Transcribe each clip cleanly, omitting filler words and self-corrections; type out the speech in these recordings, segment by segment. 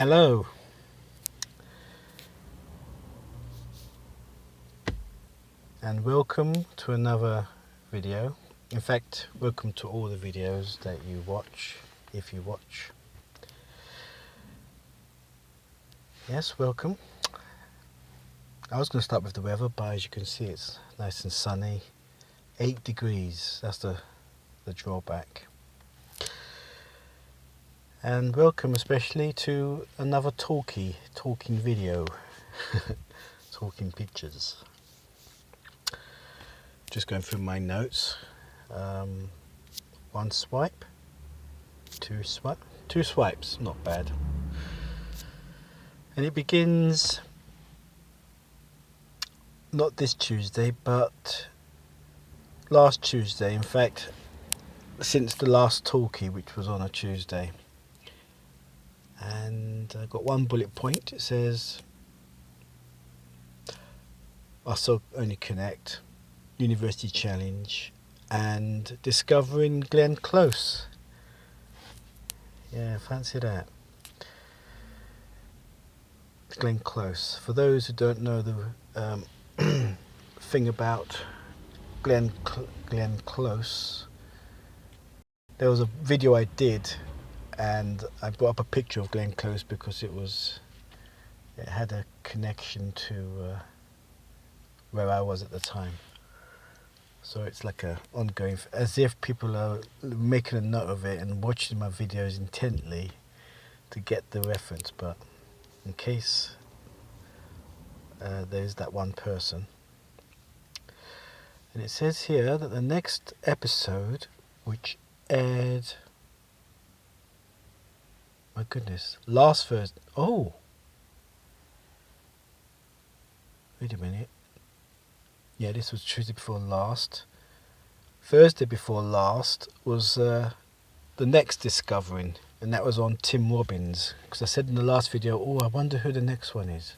Hello, and welcome to another video. In fact, welcome to all the videos that you watch, if you watch. Yes, welcome. I was going to start with the weather, but as you can see it's nice and sunny. 8 degrees, that's the drawback. And welcome especially to another talking video, talking pictures. Just going through my notes. One swipe, two swipes, not bad. And it begins not this Tuesday, but last Tuesday. In fact, since the last talkie, which was on a Tuesday. And I got one bullet point. It says, I still only connect, University Challenge, and discovering Glenn Close. Yeah, fancy that. Glenn Close. For those who don't know the thing about Glenn Close, there was a video I did, and I brought up a picture of Glenn Close because it had a connection to where I was at the time. So it's like a ongoing, as if people are making a note of it and watching my videos intently to get the reference. But in case there's that one person. And it says here that the next episode, which aired, my goodness, last Thursday. Oh, wait a minute. Yeah, this was Tuesday before last. Thursday before last was the next discovering, and that was on Tim Robbins. Because I said in the last video, oh, I wonder who the next one is.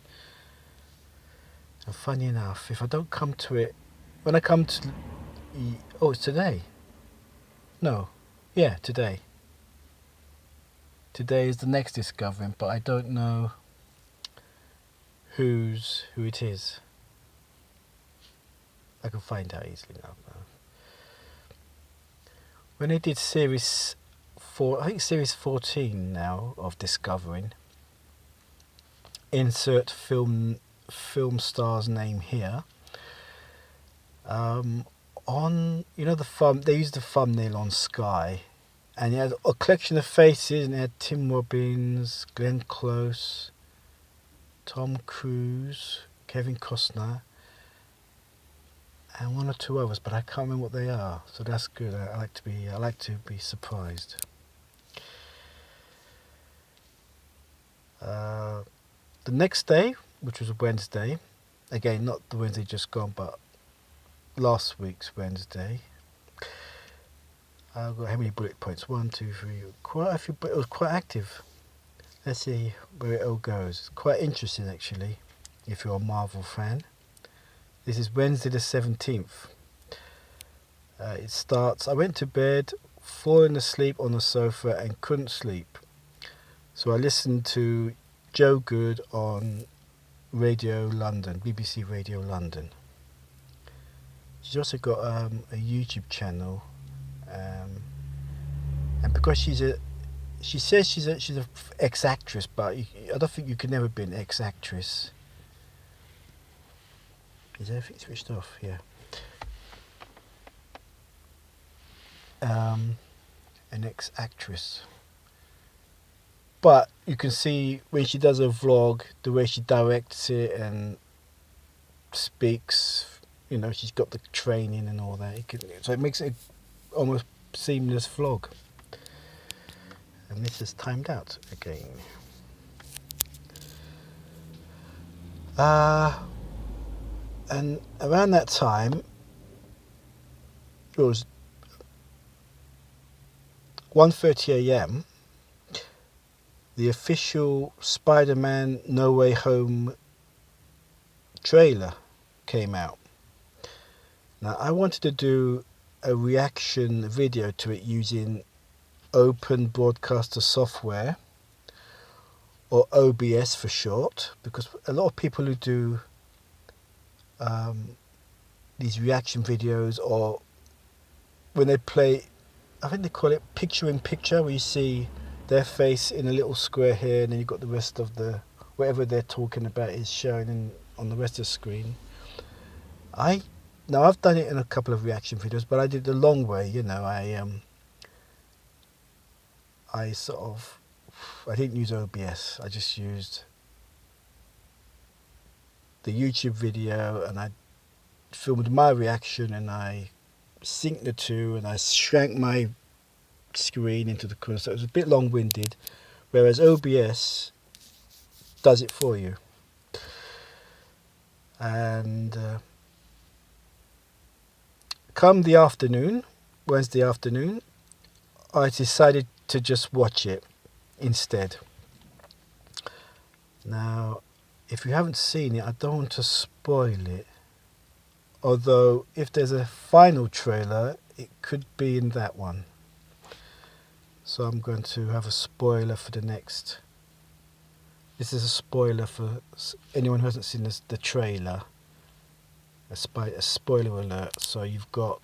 And funny enough, if I don't come to it, when I come to, oh, it's today. No, yeah, today. Today is the next discovering, but I don't know who it is. I can find out easily now. When I did series 4, I think series 14 now of discovering. Insert film star's name here. On, you know, they used the thumbnail on Sky, and it had a collection of faces, and it had Tim Robbins, Glenn Close, Tom Cruise, Kevin Costner, and one or two others, but I can't remember what they are. So that's good. I like to be surprised. The next day, which was a Wednesday, again not the Wednesday just gone, but last week's Wednesday. I've got how many bullet points? 1, 2, 3, quite a few, but it was quite active. Let's see where it all goes. It's quite interesting actually, if you're a Marvel fan. This is Wednesday the 17th. It starts, I went to bed, falling asleep on the sofa and couldn't sleep. So I listened to Joe Good on Radio London, BBC Radio London. She's also got a YouTube channel, and because she says she's a ex-actress, but I don't think you can never be an ex-actress. Is everything switched off? Yeah. An ex-actress. But you can see when she does a vlog, the way she directs it and speaks, you know, she's got the training and all that. So it makes it almost seamless vlog. And this is timed out again. And around that time, it was 1:30 a.m. The official Spider-Man No Way Home trailer came out. Now I wanted to do a reaction video to it using Open Broadcaster software or OBS for short, because a lot of people who do these reaction videos, or when they play, I think they call it picture in picture, where you see their face in a little square here, and then you've got the rest of the whatever they're talking about is showing on the rest of the screen. Now I've done it in a couple of reaction videos, but I did the long way. You know, I didn't use OBS. I just used the YouTube video, and I filmed my reaction, and I synced the two, and I shrank my screen into the corner, so it was a bit long-winded, whereas OBS does it for you. And come the afternoon, Wednesday afternoon, I decided to just watch it instead. Now, if you haven't seen it, I don't want to spoil it, although if there's a final trailer, it could be in that one. So I'm going to have a spoiler for the next. This is a spoiler for anyone who hasn't seen the trailer. A spoiler alert. So you've got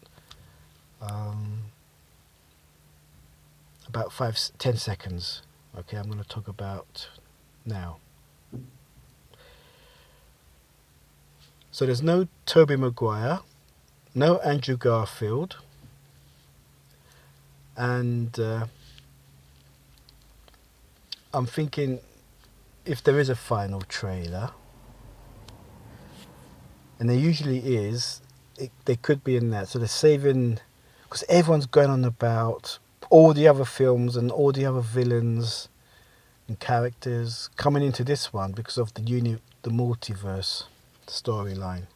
about 10 seconds. Okay, I'm going to talk about now. So there's no Tobey Maguire, no Andrew Garfield, and I'm thinking if there is a final trailer, and there usually is, they could be in that. So they're saving, because everyone's going on about all the other films and all the other villains and characters coming into this one because of the multiverse storyline.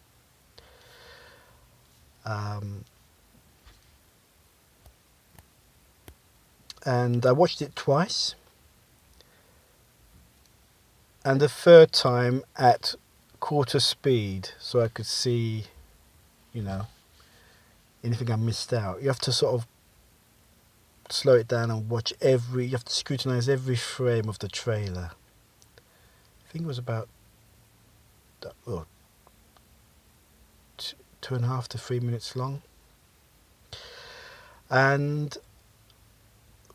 And I watched it twice, and the third time at quarter speed, so I could see, you know, anything I missed out. You have to sort of slow it down and watch you have to scrutinize every frame of the trailer. I think it was about 2.5 to 3 minutes long. And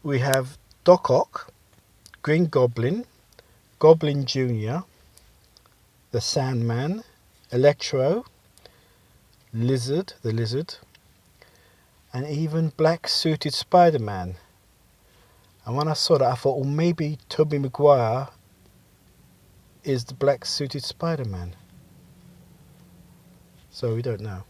we have Doc Ock, Green Goblin, Goblin Jr., the Sandman, Electro, the Lizard, and even black suited Spider-Man. And when I saw that, I thought, well, maybe Tobey Maguire is the black suited Spider-Man. So we don't know.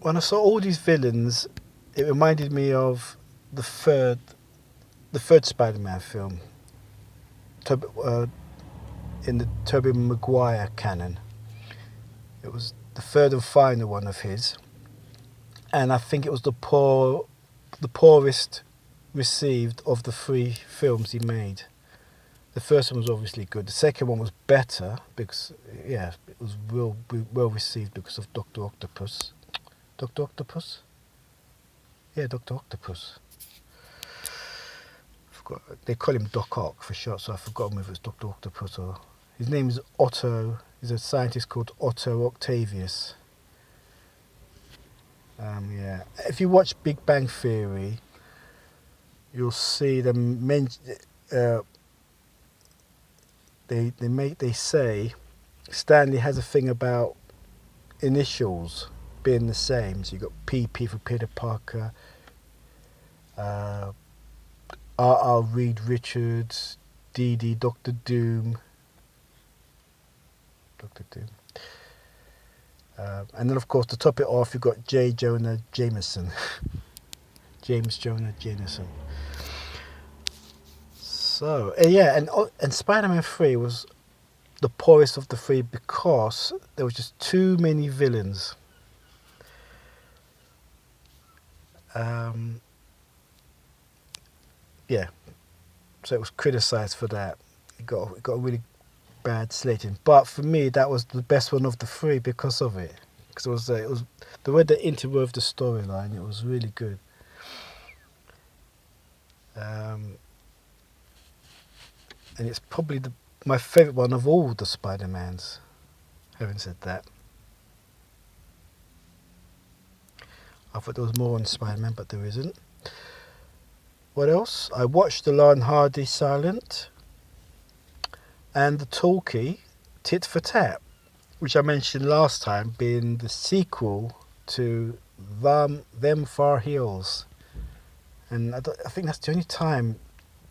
When I saw all these villains, it reminded me of the third Spider-Man film, in the Tobey Maguire canon. It was the third and final one of his, and I think it was the poorest received of the 3 films he made. The first one was obviously good. The second one was better because, yeah, it was well received because of Dr. Octopus. Dr. Octopus? Yeah, Dr. Octopus. They call him Doc Ock for short, so I've forgotten if it's Dr. Octopus or... His name is Otto. He's a scientist called Otto Octavius. Yeah. If you watch Big Bang Theory, you'll see them they say Stanley has a thing about initials being the same. So you got PP for Peter Parker, R.R. Reed Richards, D.D. Doctor Doom. And then of course to top it off you've got J. Jonah Jameson. James Jonah Jameson. So yeah, and Spider-Man 3 was the poorest of the 3 because there was just too many villains. Yeah, so it was criticised for that. It got a really bad slating, but for me that was the best one of the 3 because of it. Because it was the way they interwove the storyline. It was really good. and it's probably my favourite one of all the Spider-Mans. Having said that, I thought there was more on Spider-Man, but there isn't. What else? I watched the Laurel and Hardy Silent and the Talkie Tit for Tat, which I mentioned last time being the sequel to Them Far Hills. And I think that's the only time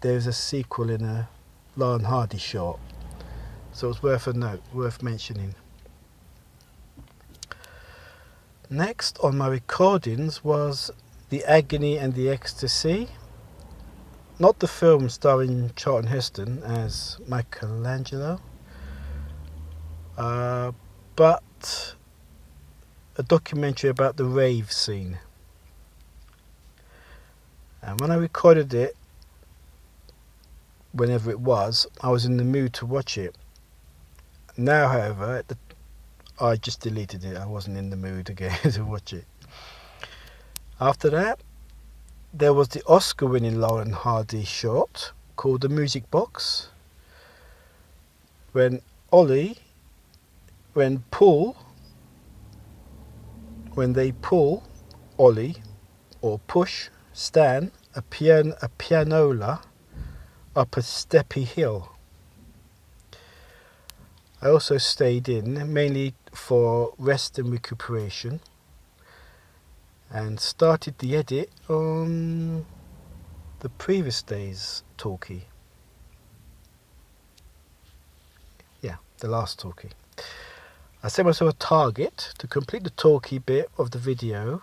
there's a sequel in a Laurel and Hardy short. So it's worth a note, worth mentioning. Next on my recordings was The Agony and the Ecstasy. Not the film starring Charlton Heston as Michelangelo, but a documentary about the rave scene. And when I recorded it, whenever it was, I was in the mood to watch it. Now, however, I just deleted it. I wasn't in the mood again to watch it. After that, there was the Oscar-winning Laurel and Hardy short called The Music Box, when they pull Ollie or push Stan a pianola up a steppy hill. I also stayed in mainly for rest and recuperation, and started the edit on the previous day's talkie. Yeah, the last talkie. I set myself a target to complete the talkie bit of the video.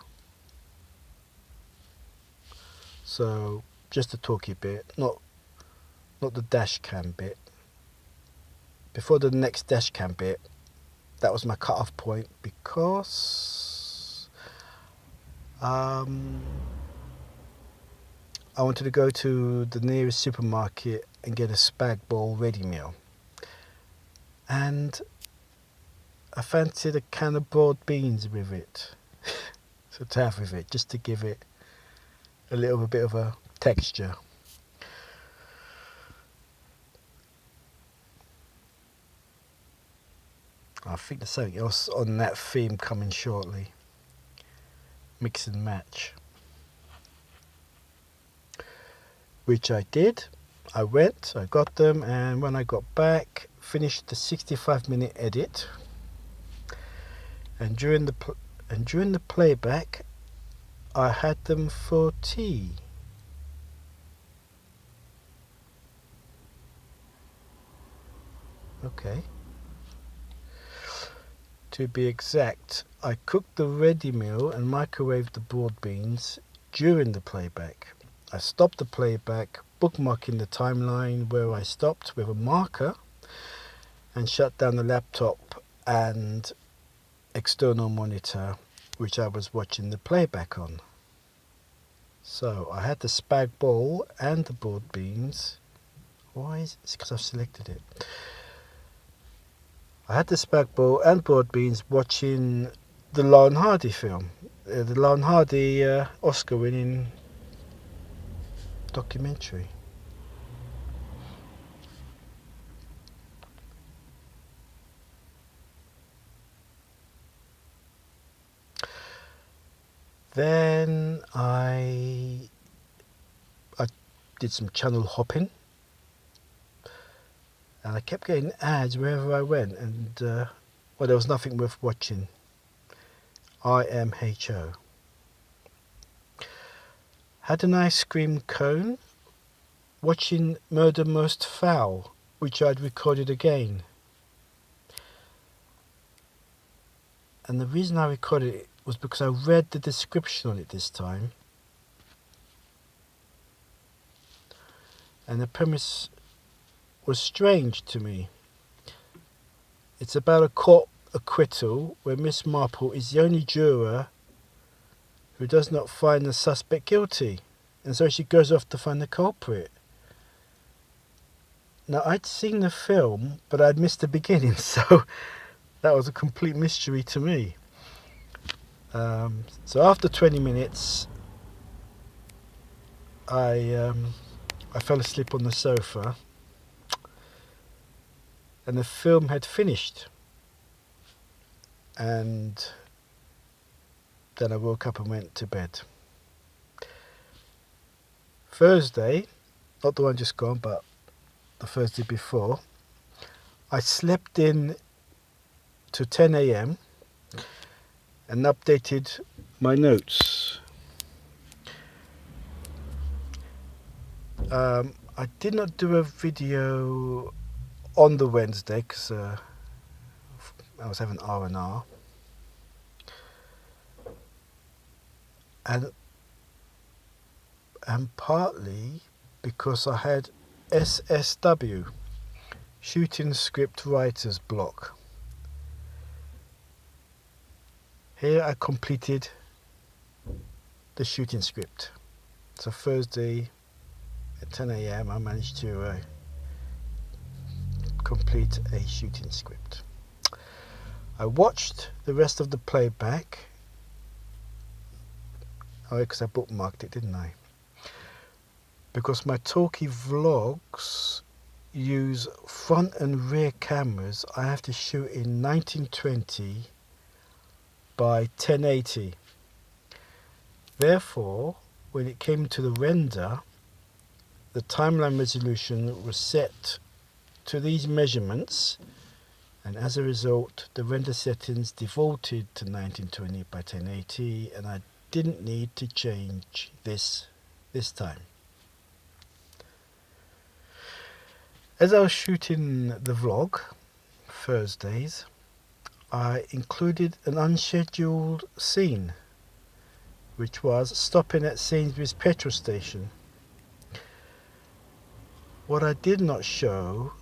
So just the talkie bit, not the dash cam bit. Before the next dash cam bit, that was my cut-off point, because I wanted to go to the nearest supermarket and get a spag bol ready meal, and I fancied a can of broad beans with it, so to have with it, just to give it a little bit of a texture. I think there's something else on that theme coming shortly. Mix and match. Which I did. I got them, and when I got back, finished the 65-minute edit. And during the playback, I had them for tea. Okay. To be exact, I cooked the ready meal and microwaved the broad beans during the playback. I stopped the playback, bookmarking the timeline where I stopped with a marker, and shut down the laptop and external monitor which I was watching the playback on. So I had the spag bol and the broad beans. Why is it? Because I've selected it. I had the spag bol and broad beans watching the Laurel and Hardy film, the Laurel and Hardy Oscar-winning documentary. Then I did some channel hopping, and I kept getting ads wherever I went, and well, there was nothing worth watching. eMMC. Had an ice cream cone, watching Murder Most Foul, which I'd recorded again. And the reason I recorded it was because I read the description on it this time. And the premise was strange to me. It's about a court acquittal where Miss Marple is the only juror who does not find the suspect guilty, and so she goes off to find the culprit. Now, I'd seen the film, but I'd missed the beginning, so that was a complete mystery to me. So after 20 minutes, I I fell asleep on the sofa and the film had finished, and then I woke up and went to bed. Thursday, not the one just gone, but the Thursday before, I slept in to 10 AM and updated my notes. I did not do a video on the Wednesday because I was having R&R, and partly because I had SSW, shooting script writer's block. Here I completed the shooting script. So Thursday at 10 AM I managed to complete a shooting script. I watched the rest of the playback. Oh, because I bookmarked it, didn't I? Because my talkie vlogs use front and rear cameras, I have to shoot in 1920 by 1080. Therefore, when it came to the render, the timeline resolution was set to these measurements, and as a result the render settings defaulted to 1920 by 1080, and I didn't need to change this time. As I was shooting the vlog Thursdays, I included an unscheduled scene, which was stopping at Sainsbury's petrol station. What I did not show,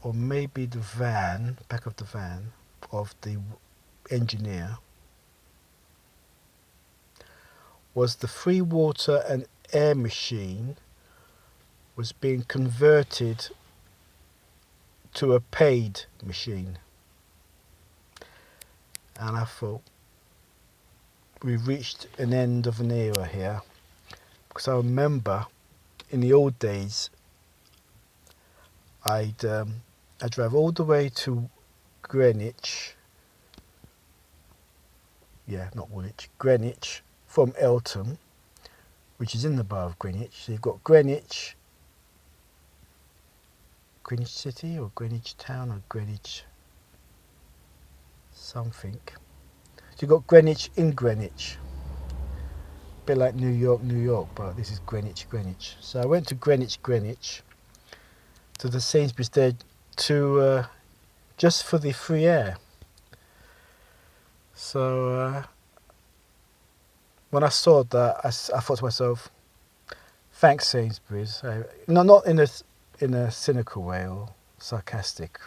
or maybe the van, back of the van of the engineer, was the free water and air machine was being converted to a paid machine. And I thought we've reached an end of an era here, because I remember in the old days I'd drive all the way to Greenwich, Greenwich from ELPHNT, which is in the borough of Greenwich. So you've got Greenwich City or Greenwich Town or Greenwich something. So you've got Greenwich in Greenwich. A bit like New York, but this is Greenwich. So I went to Greenwich to the Sainsbury's there to just for the free air. So when I saw that, I thought to myself, thanks Sainsbury's. Not in a cynical way or sarcastic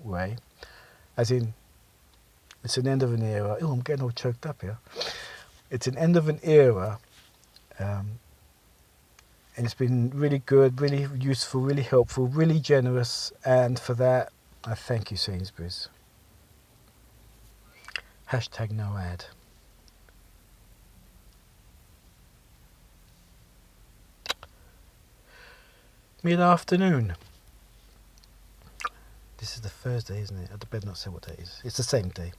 way, as in it's an end of an era. Oh, I'm getting all choked up here. It's an end of an era, and it's been really good, really useful, really helpful, really generous, and for that I thank you, Sainsbury's. Hashtag no ad. Mid-afternoon. This is the Thursday, isn't it? I better not say what day it is. It's the same day.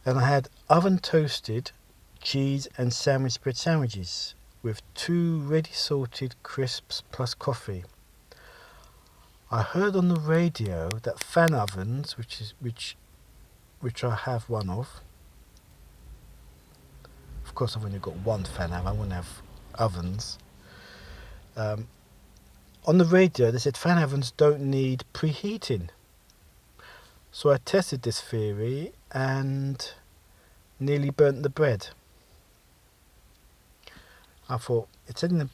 And I had oven toasted cheese and sandwich spread sandwiches with 2 ready salted crisps plus coffee. I heard on the radio that fan ovens, which I have one of course I've only got one fan oven, I wouldn't have ovens. On the radio they said fan ovens don't need preheating. So I tested this theory and nearly burnt the bread. I thought, it's in the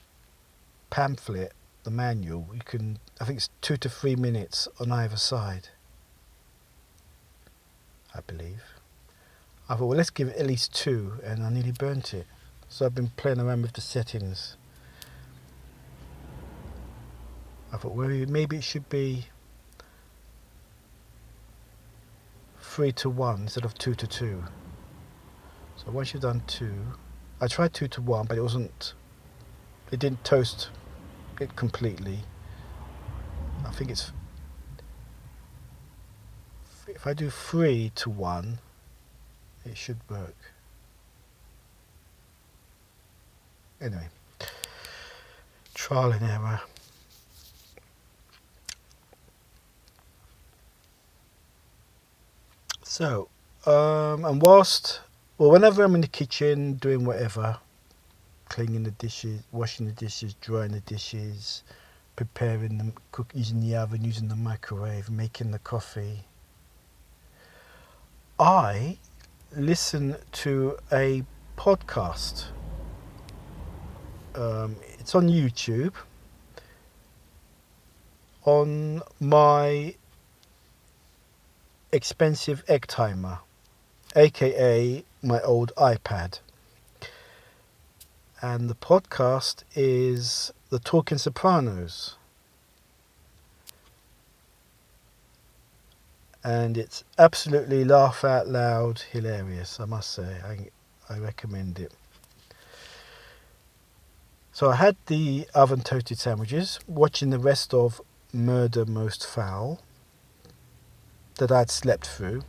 pamphlet, the manual, you can, I think it's 2 to 3 minutes on either side, I believe. I thought, well, let's give it at least 2, and I nearly burnt it. So I've been playing around with the settings. I thought, well, maybe it should be 3 to 1 instead of 2 to 2. So once you've done 2, I tried 2 to 1, but it didn't toast it completely. I think it's, if I do 3 to 1, it should work. Anyway, trial and error. So, and whilst, well, whenever I'm in the kitchen doing whatever, cleaning the dishes, washing the dishes, drying the dishes, preparing them, using the oven, using the microwave, making the coffee, I listen to a podcast. It's on YouTube, on my expensive egg timer, aka my old iPad. And the podcast is The Talking Sopranos. And it's absolutely laugh out loud hilarious, I must say. I recommend it. So I had the oven toasted sandwiches, watching the rest of Murder Most Foul that I'd slept through.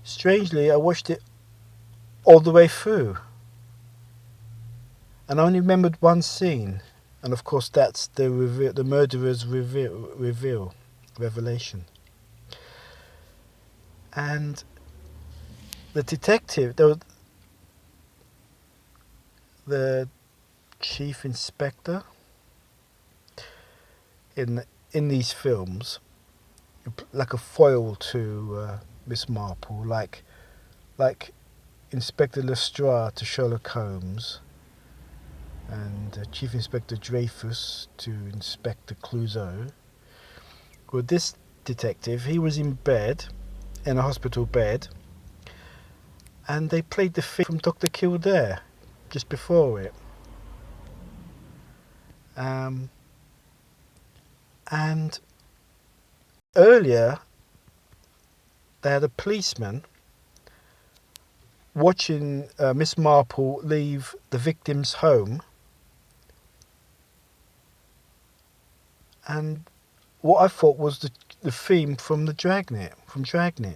Strangely, I watched it all the way through. And I only remembered one scene. And of course that's the murderer's revelation. And the detective, the chief inspector in these films, like a foil to Miss Marple, like Inspector Lestrade to Sherlock Holmes, and Chief Inspector Dreyfus to Inspector Cruzer. Well, this detective, he was in bed, in a hospital bed, and they played the theme from Dr. Kildare just before it. And earlier, they had a policeman watching Miss Marple leave the victim's home, and what I thought was the theme from Dragnet.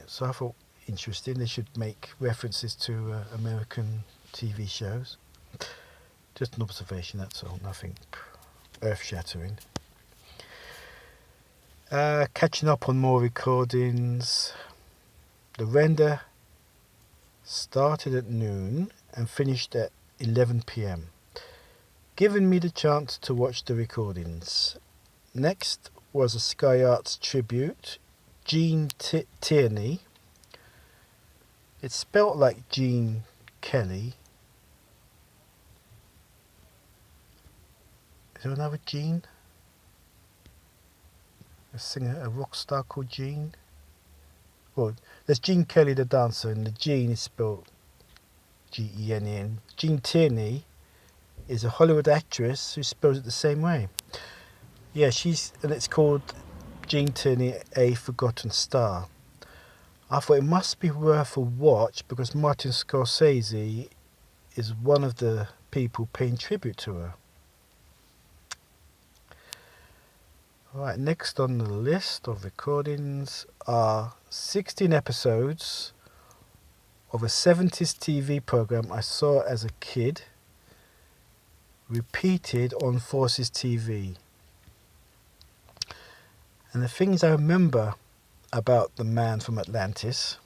So I thought, interesting, they should make references to American TV shows. Just an observation, that's all, nothing earth-shattering. Catching up on more recordings. The render started at noon and finished at 11 p.m, giving me the chance to watch the recordings. Next was a Sky Arts tribute, Gene Tierney. It's spelt like Gene Kelly. Is there another Gene? A singer, a rock star called Gene? Well, there's Gene Kelly the dancer, and the Gene is spelled G-E-N-E-N. Gene Tierney is a Hollywood actress who spells it the same way. Yeah, and it's called Gene Tierney, A Forgotten Star. I thought it must be worth a watch because Martin Scorsese is one of the people paying tribute to her. Right, next on the list of recordings are 16 episodes of a 70s TV program I saw as a kid, repeated on Forces TV. And the things I remember about The Man from Atlantis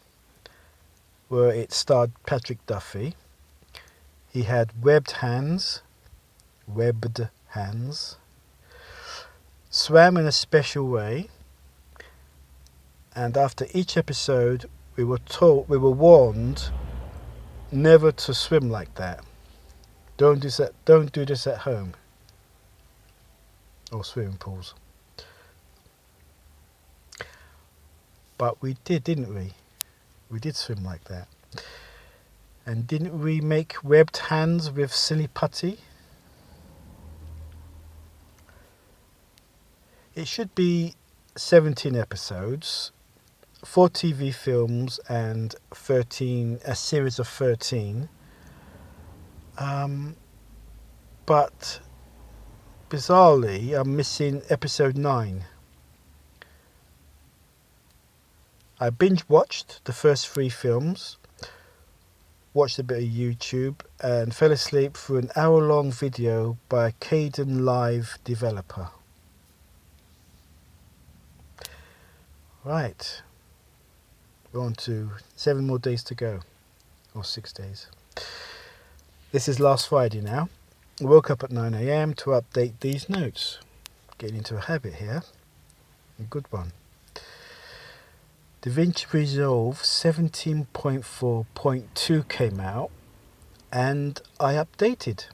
were it starred Patrick Duffy. He had webbed hands, swam in a special way, and after each episode we were warned never to swim like that. Don't do this at home or swimming pools. But we did, didn't we? We did swim like that. And didn't we make webbed hands with silly putty? It should be 17 episodes, 4 TV films and a series of 13. But bizarrely, I'm missing episode 9. I binge watched the first 3 films, watched a bit of YouTube, and fell asleep through an hour-long video by a Kdenlive developer. Right, we're on to 7 more days to go, or 6 days. This is last Friday now. I woke up at 9 AM to update these notes. Getting into a habit here, a good one. DaVinci Resolve 17.4.2 came out and I updated.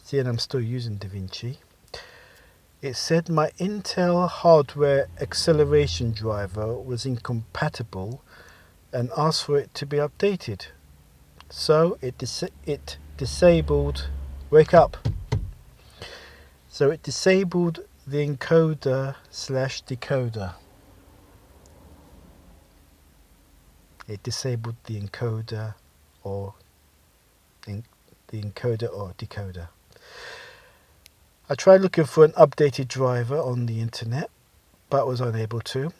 See, and I'm still using DaVinci. It said my Intel hardware acceleration driver was incompatible and asked for it to be updated. So it disabled, wake up. So it disabled the encoder/decoder. It disabled the encoder or the encoder or decoder. I tried looking for an updated driver on the internet, but was unable to.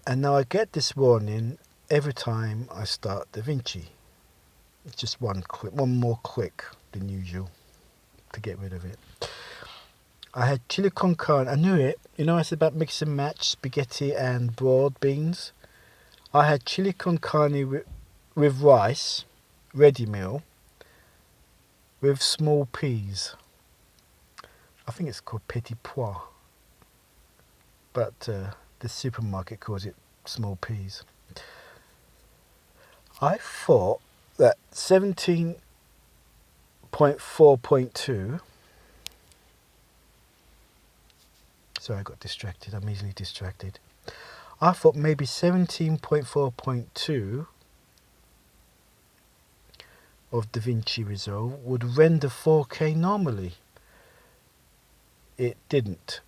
And now I get this warning every time I start DaVinci. It's just one more click than usual to get rid of it. I had chili con carne. I knew it. You know, I said about mix and match spaghetti and broad beans. I had chili con carne with rice, ready meal, with small peas. I think it's called petit pois, but the supermarket calls it small peas. I thought that 17.4.2. Sorry, I got distracted. I'm easily distracted. I thought maybe 17.4.2 of DaVinci Resolve would render 4K normally. It didn't.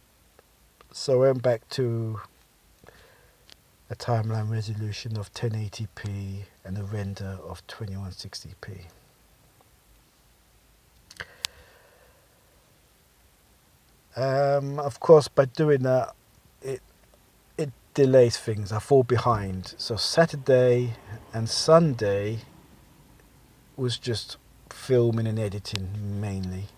So I went back to a timeline resolution of 1080p and a render of 2160p. Of course, by doing that, it delays things. I fall behind. So Saturday and Sunday was just filming and editing mainly.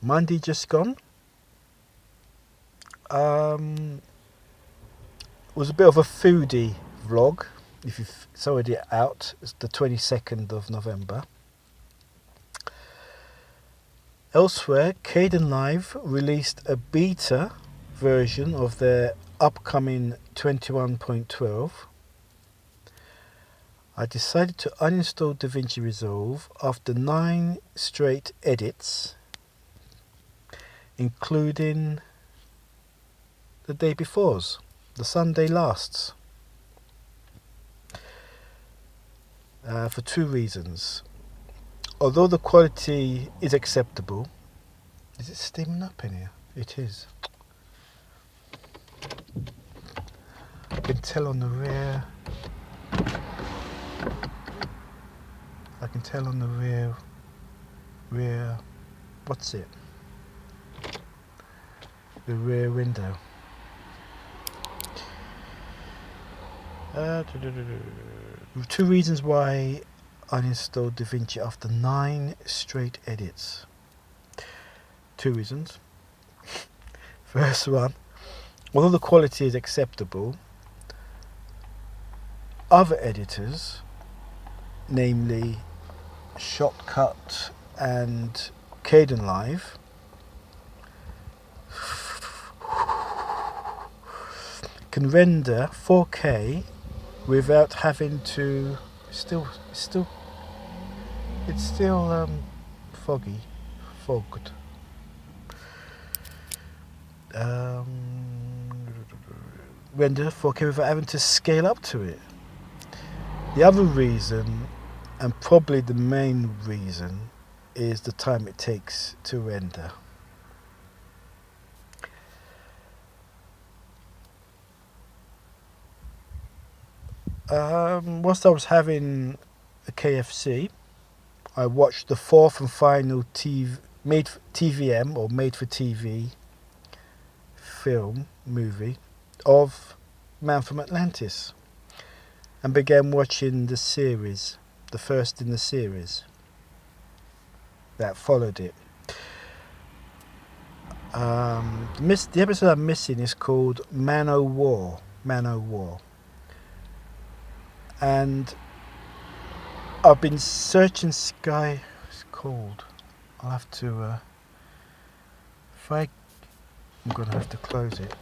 Monday just gone. Was a bit of a foodie vlog. If it's already out, it's the 22nd of November. Elsewhere, Kdenlive released a beta version of their upcoming 21.12. I decided to uninstall DaVinci Resolve after 9 straight edits, including the day before's, the Sunday last's, for 2 reasons. Although the quality is acceptable, is it steaming up in here? It is. I can tell on the rear. I can tell on the rear. What's it? The rear window. 2 reasons why I uninstalled DaVinci after 9 straight edits. 2 reasons. First one, although the quality is acceptable, other editors, namely Shotcut and Kdenlive, can render 4K without having to it's still fogged. Render 4K without having to scale up to it. The other reason, and probably the main reason, is the time it takes to render. Whilst I was having a KFC, I watched the fourth and final TVM or made for TV movie of Man from Atlantis, and began watching the series, the first in the series that followed it. The episode I'm missing is called Man O' War, and I've been searching Sky. It's called. I'll have to. I'm gonna have to close it.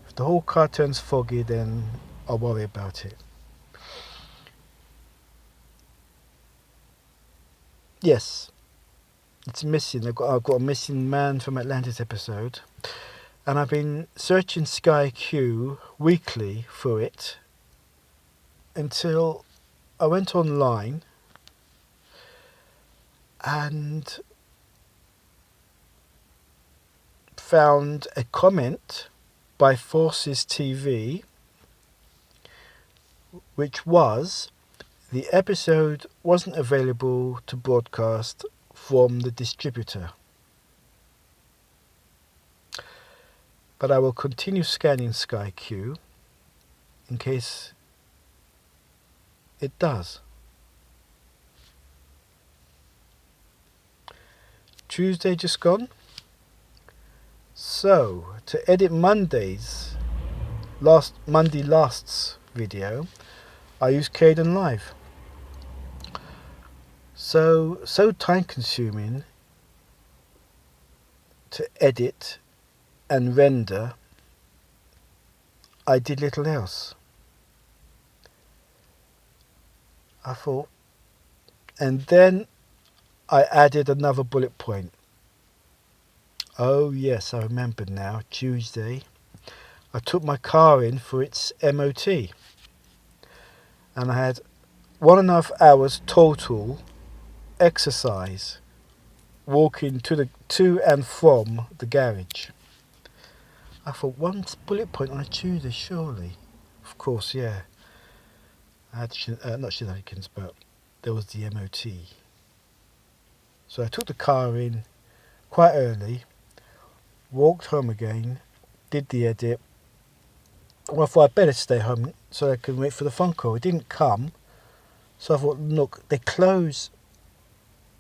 If the whole car turns foggy, then I'll worry about it. Yes, it's missing. I've got a missing Man from Atlantis episode, and I've been searching Sky Q weekly for it until I went online and found a comment by Forces TV, which was the episode wasn't available to broadcast from the distributor. But I will continue scanning Sky Q in case it does. Tuesday just gone. So to edit Monday last's video, I used Caden Live. So time consuming to edit and render, I did little else. I thought, and then I added another bullet point. Oh yes, I remember now. Tuesday, I took my car in for its MOT, and I had 1.5 hours total exercise walking to and from the garage. I thought, one bullet point on a Tuesday, surely. Of course, yeah. I had not shenanigans, but there was the MOT. So I took the car in quite early, walked home again, did the edit. Well, I thought I'd better stay home so I could wait for the phone call. It didn't come, so I thought, look, they close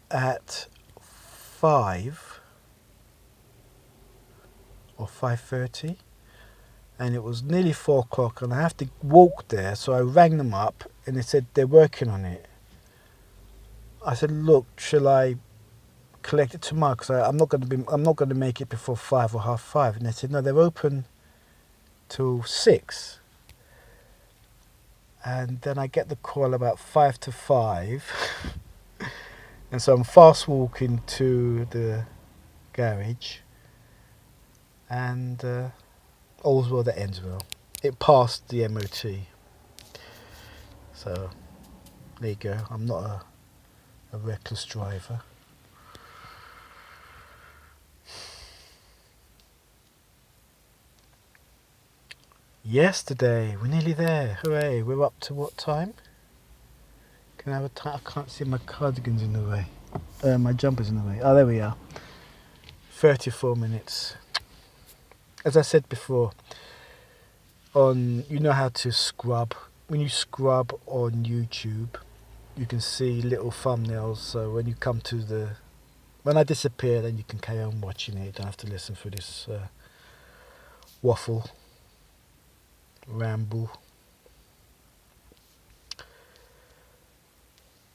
at 5 or 5:30, and it was nearly 4 o'clock, and I have to walk there. So I rang them up, and they said they're working on it. I said, look, shall I collect it tomorrow? Because I'm not going to make it before 5 or half 5. And they said no, they're open till 6. And then I get the call about 5 to 5, and so I'm fast walking to the garage, and all's well that ends well. It passed the MOT, so there you go. I'm not a reckless driver. Yesterday, we're nearly there. Hooray! We're up to what time? Can I have a time? I can't see, my cardigan's in the way. My jumper's in the way. Oh, there we are. 34 minutes. As I said before, you know how to scrub. When you scrub on YouTube, you can see little thumbnails. So when you come to when I disappear, then you can carry on watching it. You don't have to listen for this ramble.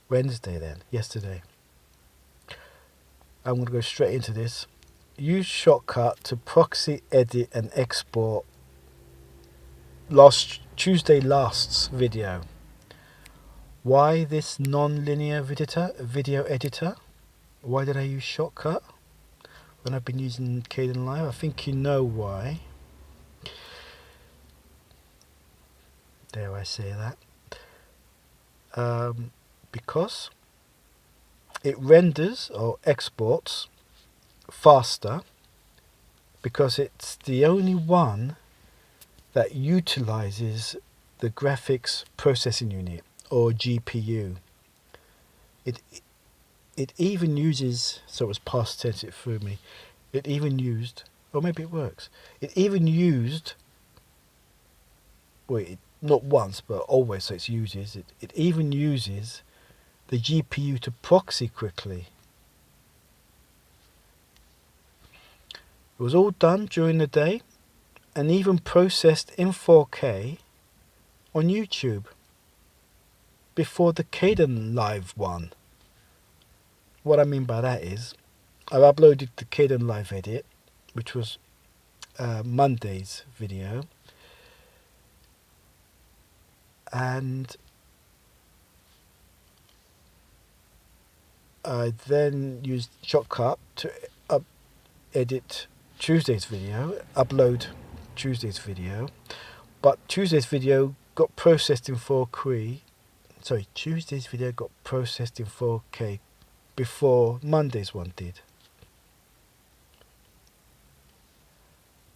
Wednesday then, yesterday. I'm going to go straight into this. Use Shotcut to proxy, edit and export Tuesday last's video. Why this non-linear video editor? Why did I use Shotcut when I've been using Caden Live? I think you know why. Dare I say that? Because it renders or exports faster, because it's the only one that utilizes the graphics processing unit. or GPU. It even uses, so it was past tense, it threw me. It even used, or maybe it works. It even used, well, not once, but always, so it uses, it even uses the GPU to proxy quickly. It was all done during the day and even processed in 4K on YouTube before the Caden Live one. What I mean by that is, I've uploaded the Caden Live edit, which was Monday's video, and I then used Shotcut to edit Tuesday's video, upload Tuesday's video, but Tuesday's video got processed in 4K. Sorry, Tuesday's video got processed in 4K before Monday's one did.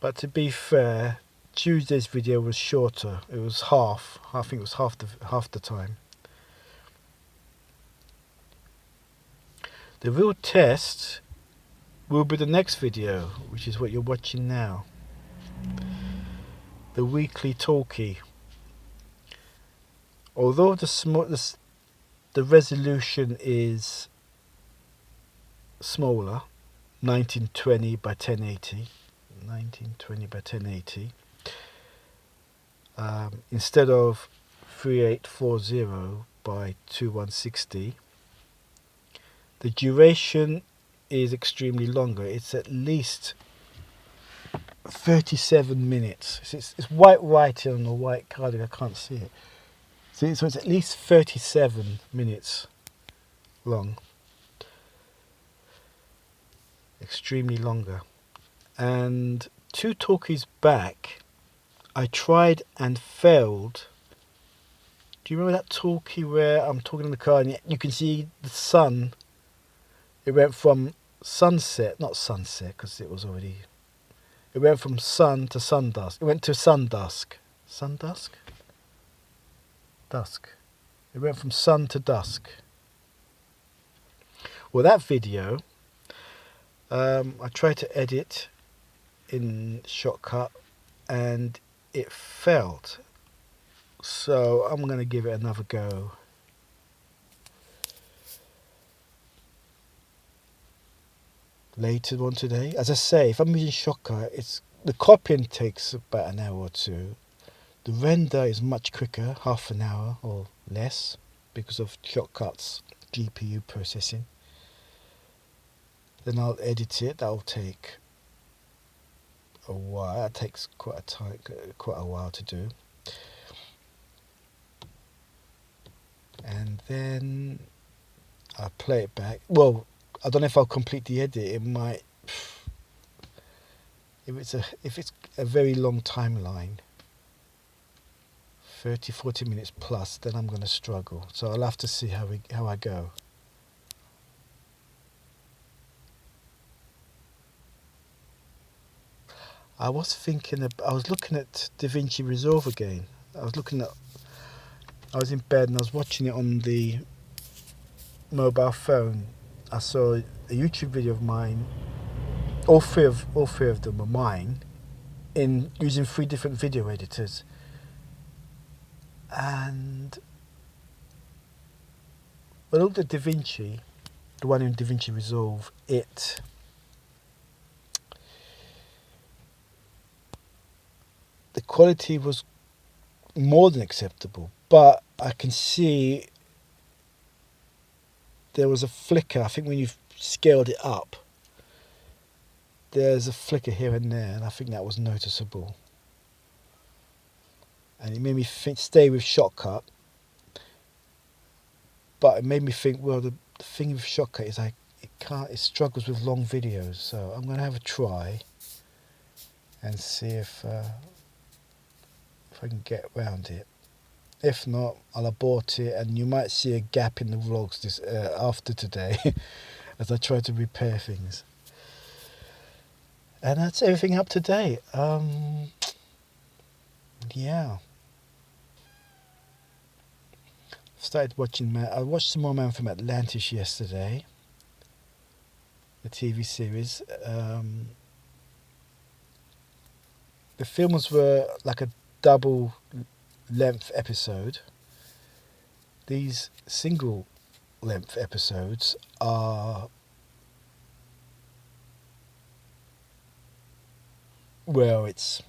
But to be fair, Tuesday's video was shorter. It was half. I think it was half the time. The real test will be the next video, which is what you're watching now. The weekly talkie. Although the resolution is smaller, 1920 by 1080. 1920 by 1080. Instead of 3840 by 2160, the duration is extremely longer. It's at least 37 minutes. It's white writing on the white card. I can't see it. So it's at least 37 minutes long. Extremely longer. And 2 talkies back, I tried and failed. Do you remember that talkie where I'm talking in the car and you can see the sun? It went from sunset, not sunset because it was already. It went from sun to sundusk. It went to sundusk. Sundusk? Dusk. It went from sun to dusk. Well, that video, I tried to edit in Shotcut and it failed. So I'm going to give it another go. Later on today. As I say, if I'm using Shotcut, the copying takes about an hour or two. The render is much quicker, half an hour or less, because of Shotcut's GPU processing. Then I'll edit it. That'll take a while. That takes quite a while to do. And then I'll play it back. Well, I don't know if I'll complete the edit. It might. If it's a very long timeline, 30-40 minutes plus, then I'm going to struggle. So I'll have to see how I go. I was looking at DaVinci Resolve again. I was in bed and I was watching it on the mobile phone. I saw a YouTube video of mine. All three of them were mine, in using 3 different video editors. And when I looked at DaVinci, the one in DaVinci Resolve, the quality was more than acceptable, but I can see there was a flicker. I think when you've scaled it up, there's a flicker here and there, and I think that was noticeable. And it made me stay with Shotcut, but it made me think, well, the thing with Shotcut is it struggles with long videos, so I'm going to have a try and see if I can get around it. If not, I'll abort it, and you might see a gap in the vlogs after today as I try to repair things. And that's everything up to date. Yeah. started watching. I watched some more Man from Atlantis yesterday. The TV series. The films were like a double length episode. These single length episodes are, well, it's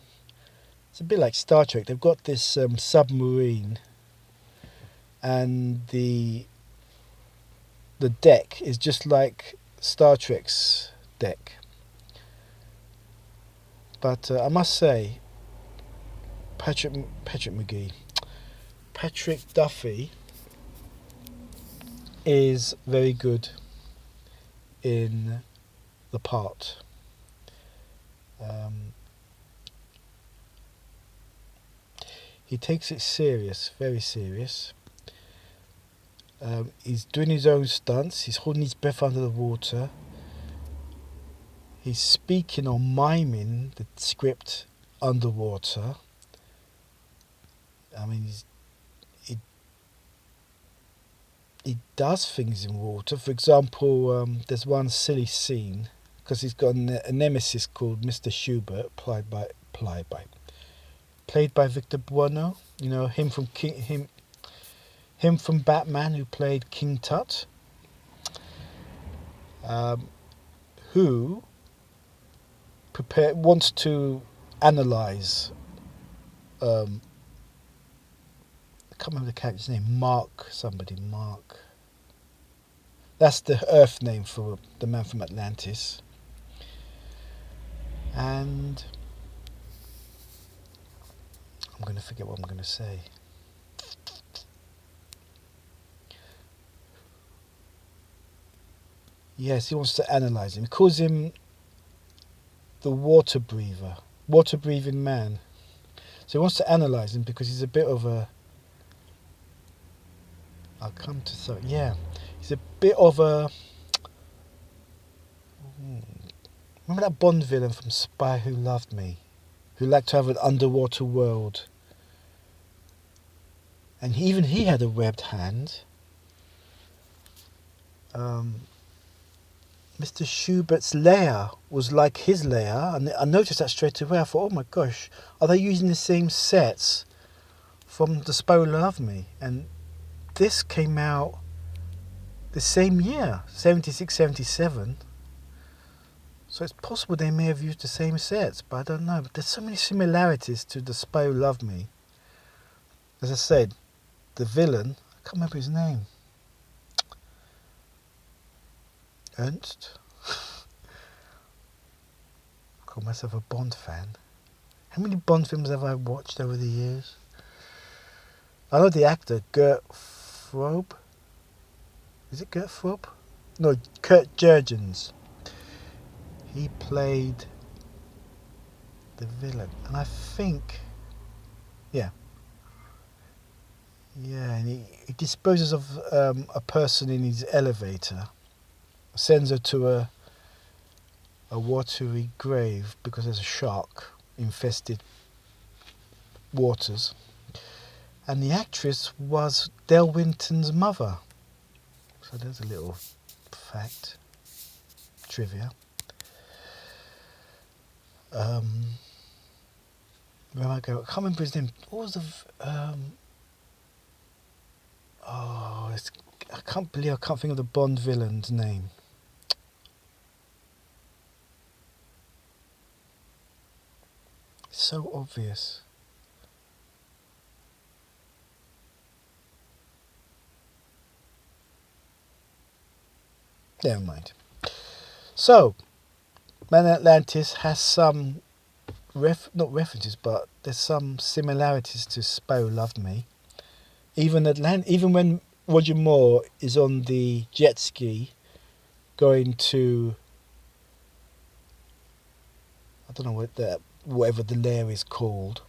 a bit like Star Trek. They've got this submarine, and the deck is just like Star Trek's deck. But I must say, Patrick Duffy is very good in the part. He takes it serious, very serious. He's doing his own stunts. He's holding his breath under the water. He's speaking or miming the script underwater. I mean, he does things in water. For example, there's one silly scene because he's got a nemesis called Mr. Schubert, played by Victor Buono. You know him from him from Batman, who played King Tut. Who wants to analyze. I can't remember the character's name. Mark. That's the Earth name for the man from Atlantis. And I'm going to forget what I'm going to say. Yes, he wants to analyze him. He calls him the water breathing man. So he wants to analyze him because he's a bit of a... he's a bit of a... Remember that Bond villain from Spy Who Loved Me? Who liked to have an underwater world. And even he had a webbed hand. Mr. Schubert's layer was like his layer, and I noticed that straight away. I thought, oh my gosh, are they using the same sets from The Spo Love Me? And this came out the same year, 76, 77. So it's possible they may have used the same sets, but I don't know. But there's so many similarities to The Spo Love Me. As I said, the villain, I can't remember his name. Ernst? I call myself a Bond fan. How many Bond films have I watched over the years? I know the actor, Gert Frobe. Is it Gert Frobe? No, Kurt Jurgens. He played the villain. And I think... Yeah, and he disposes of a person in his elevator. Sends her to a watery grave because there's a shark infested waters. And the actress was Del Winton's mother. So there's a little fact, trivia. Where am I going? I can't remember his name. What was the... I can't believe I can't think of the Bond villain's name. It's so obvious. Never mind. So, Man Atlantis has some not references, but there's some similarities to Spo Loved Me. Even when Roger Moore is on the jet ski going to, I don't know whatever the layer is called.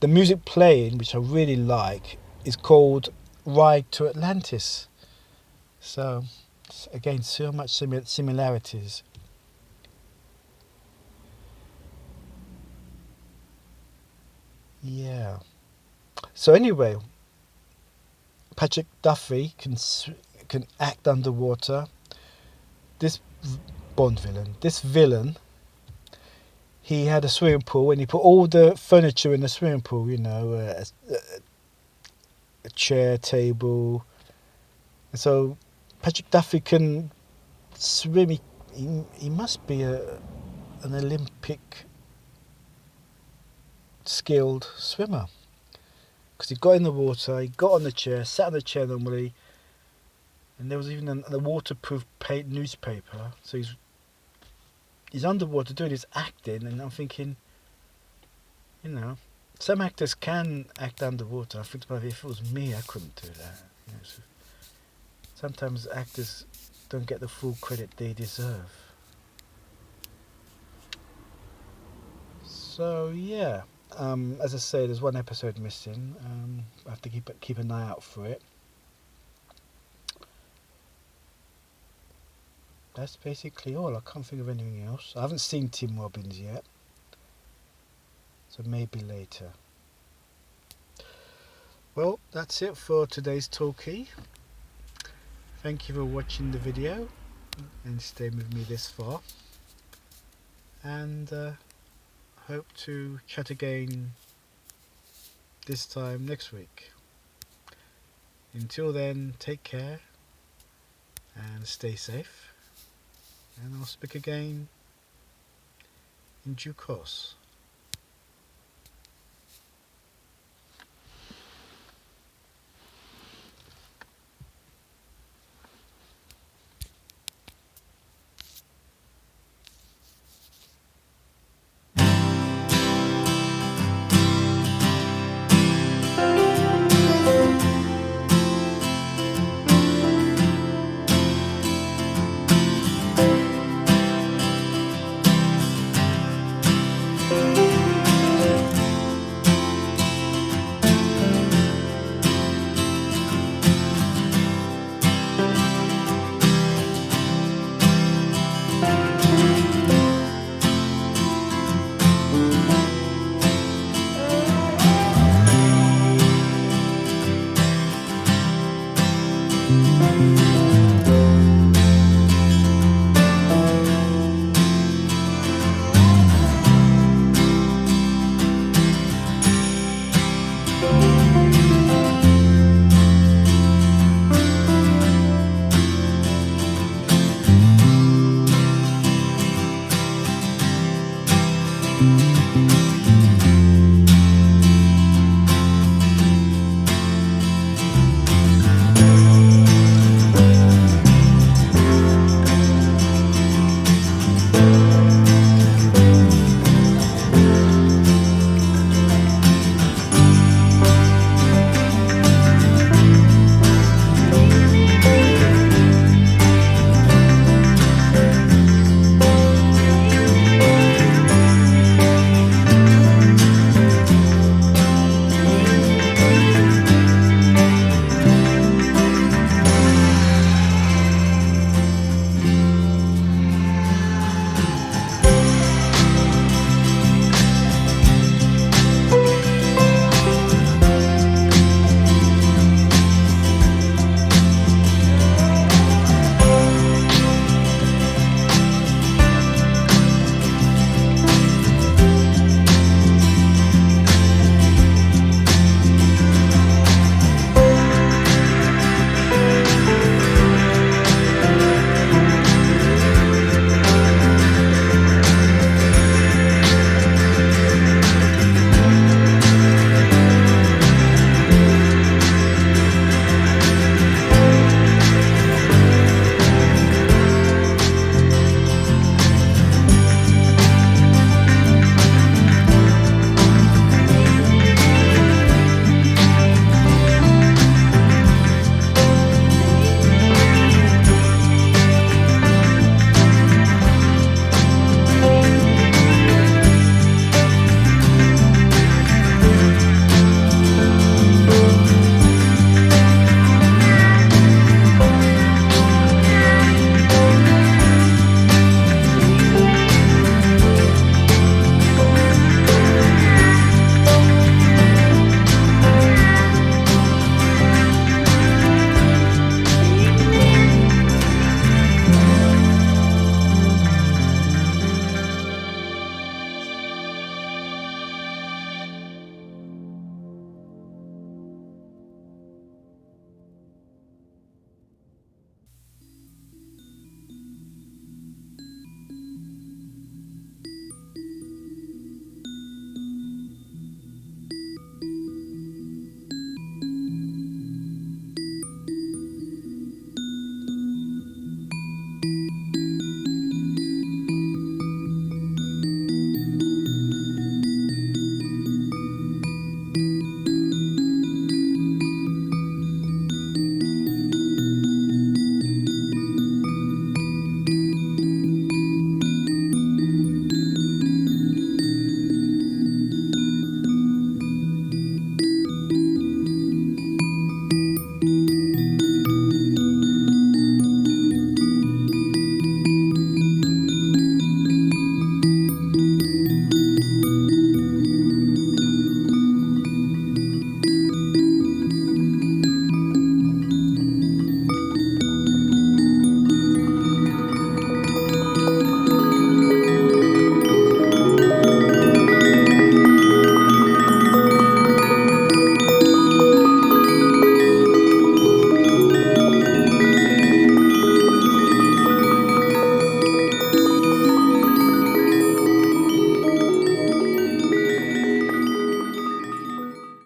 The music playing, which I really like, is called Ride to Atlantis. So, again, so much similarities. Yeah. So anyway, Patrick Duffy can act underwater. This Bond villain, this villain, he had a swimming pool and he put all the furniture in the swimming pool. You know, a chair, table, and so Patrick Duffy can swim. He must be an Olympic skilled swimmer, because he got in the water, he got on the chair, sat on the chair normally, and there was even a waterproof newspaper. So he's underwater doing his acting, and I'm thinking, you know, some actors can act underwater. I think about if it was me, I couldn't do that. You know, so sometimes actors don't get the full credit they deserve. So yeah, as I say, there's one episode missing. I have to keep an eye out for it. That's basically all. I can't think of anything else. I haven't seen Tim Robbins yet, so maybe later. Well, that's it for today's talkie. Thank you for watching the video and staying with me this far, and hope to chat again this time next week. Until then, take care and stay safe, and I'll speak again in due course.